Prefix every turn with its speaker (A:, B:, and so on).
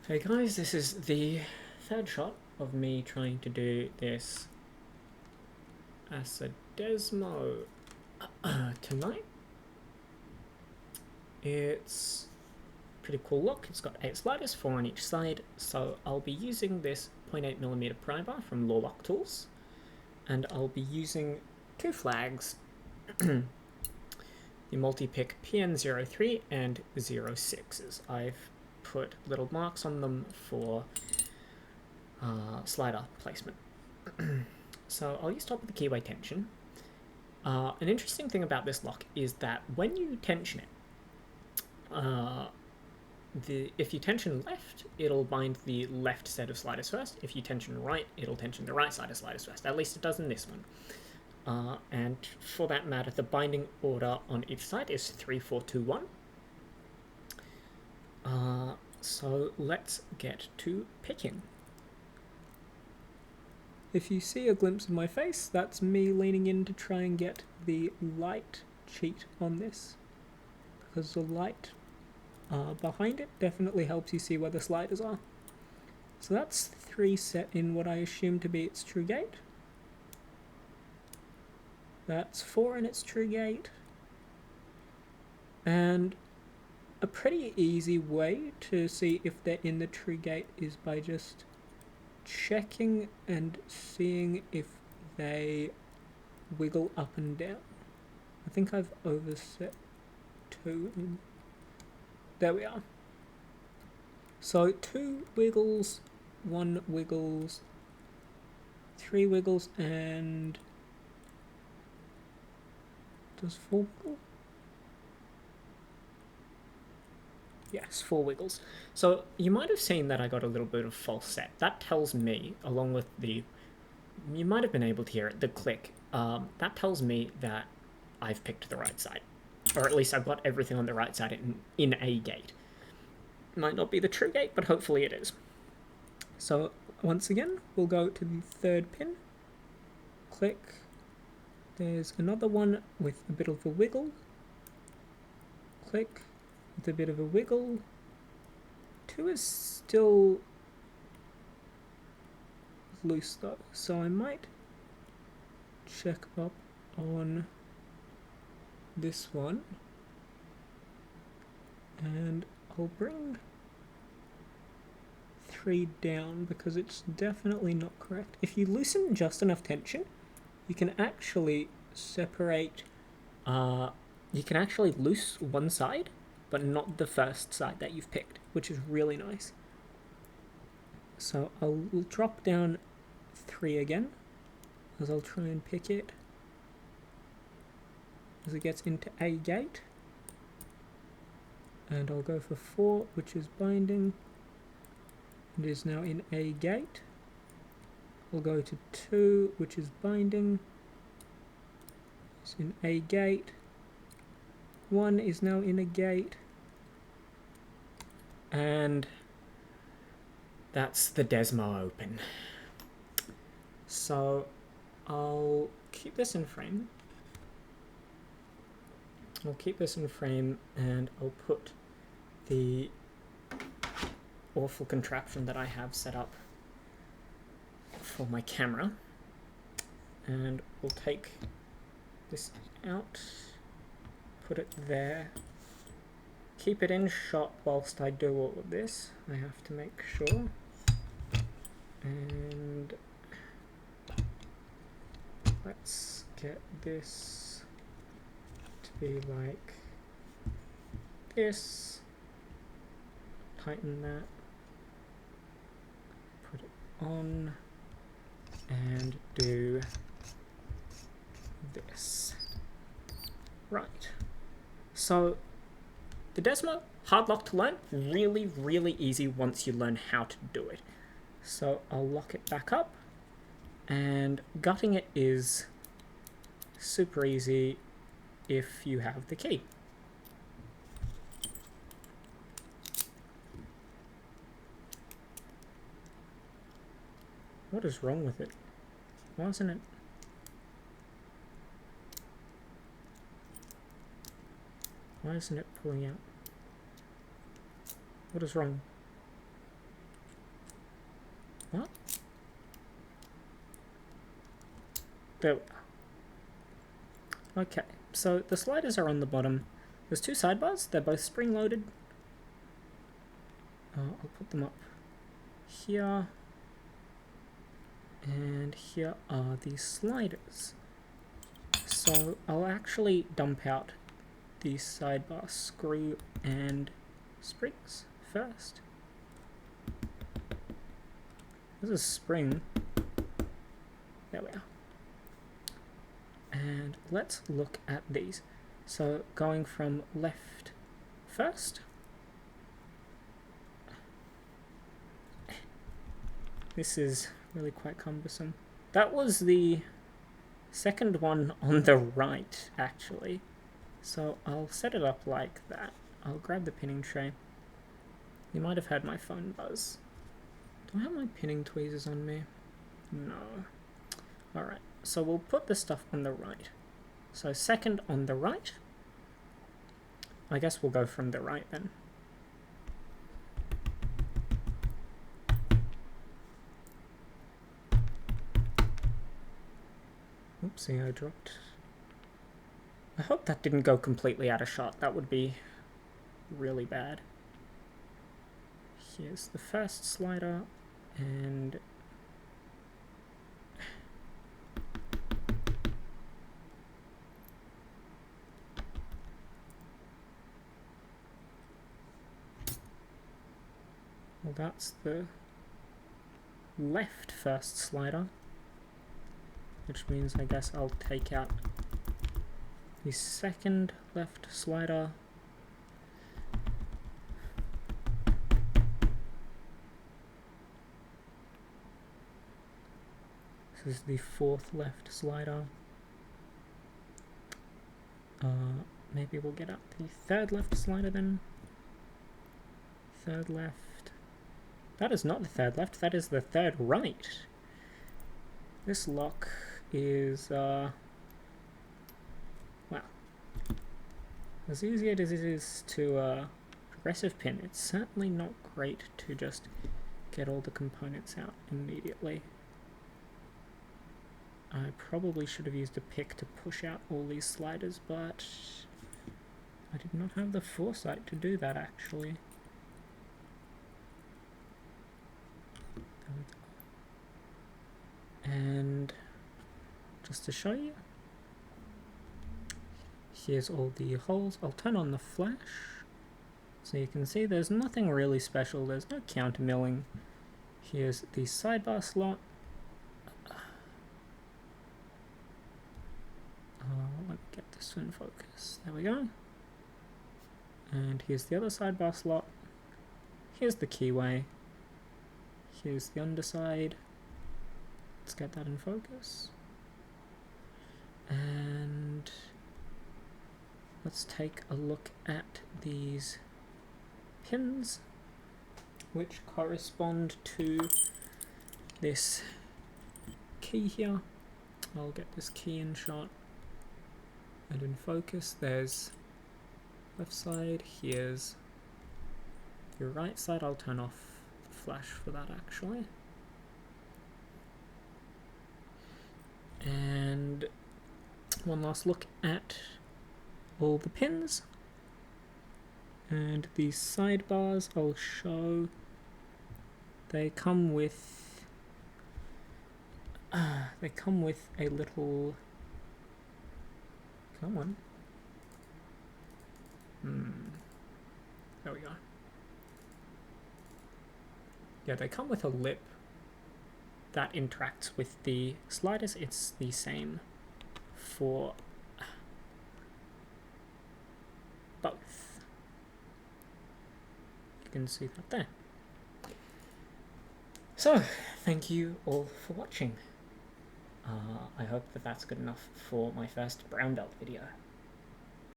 A: Hey guys, this is the third shot of me trying to do this Assa Desmo tonight. It's a pretty cool look. It's got 8 sliders, 4 on each side, so I'll be using this 0.8mm Prybar from Lock Tools, and I'll be using 2 flags, the Multipick PN03 and 06s. I've put little marks on them for slider placement. So I'll use top of the keyway tension. An interesting thing about this lock is that when you tension it, if you tension left, it'll bind the left set of sliders first. If you tension right, it'll tension the right side of sliders first. At least it does in this one. And for that matter, the binding order on each side is 3, 4, 2, 1. So let's get to picking. If you see a glimpse of my face, that's me leaning in to try and get the light cheat on this, because the light behind it definitely helps you see where the sliders are. So that's 3 set in what I assume to be its true gate. That's 4 in its true gate. And a pretty easy way to see if they're in the true gate is by just checking and seeing if they wiggle up and down. I think I've overset 2 in. There we are. So 2 wiggles, 1 wiggles, 3 wiggles, and does 4 wiggle? Yes, 4 wiggles. So you might have seen that I got a little bit of false set. That tells me, along with the, you might have been able to hear it, the click, that tells me that I've picked the right side. Or at least I've got everything on the right side in a gate. Might not be the true gate, but hopefully it is. So once again, we'll go to the 3rd pin. Click. There's another one with a bit of a wiggle. Click. With a bit of a wiggle. 2 is still loose though, so I might check up on this one, and I'll bring 3 down because it's definitely not correct. If you loosen just enough tension, you can actually separate, you can actually loose one side but not the first side that you've picked, which is really nice. So I'll drop down 3 again, as I'll try and pick it as it gets into a gate. And I'll go for 4, which is binding. It is now in a gate. I'll go to 2, which is binding. It's in a gate. 1 is now in a gate. And that's the Desmo open. So I'll keep this in frame. And I'll put the awful contraption that I have set up for my camera. And we'll take this out, put it there. Keep it in shot whilst I do all of this. I have to make sure. And let's get this to be like this. Tighten that. Put it on. And do this. Right. So the Desmo, hard lock to learn, really, really easy once you learn how to do it. So I'll lock it back up, and gutting it is super easy if you have the key. What is wrong with it? Why isn't it? Why isn't it pulling out? What is wrong? What? There we are. Okay, so the sliders are on the bottom. There's two sidebars, they're both spring-loaded. I'll put them up here. And here are the sliders. So I'll actually dump out the sidebar screw and springs first. This is spring. There we are. And let's look at these. So going from left first. This is really quite cumbersome. That was the second one on the right, actually. So I'll set it up like that. I'll grab the pinning tray. You might have heard my phone buzz. Do I have my pinning tweezers on me? No. Alright, so we'll put the stuff on the right. So second on the right. I guess we'll go from the right then. Oopsie, I dropped. I hope that didn't go completely out of shot. That would be really bad. Here's the first slider, and well, that's the left first slider, which means I guess I'll take out the second left slider. This is the fourth left slider. Maybe we'll get out the third left slider then. Third left. That is not the third left, that is the third right. This lock is, well, as easy as it is to progressive pin, it's certainly not great to just get all the components out immediately. I probably should have used a pick to push out all these sliders, but I did not have the foresight to do that actually. And just to show you, here's all the holes. I'll turn on the flash so you can see there's nothing really special. There's no counter milling. Here's the sidebar slot. Let me get this in focus. There we go. And here's the other sidebar slot. Here's the keyway. Here's the underside. Let's get that in focus. And let's take a look at these pins, which correspond to this key here. I'll get this key in shot and in focus. There's left side, here's your right side. I'll turn off the flash for that actually. And one last look at all the pins and the sidebars. I'll show they come with a little, come on, there we go. Yeah, they come with a lip that interacts with the sliders. It's the same for both. You can see that there. So, thank you all for watching. I hope that that's good enough for my first brown belt video.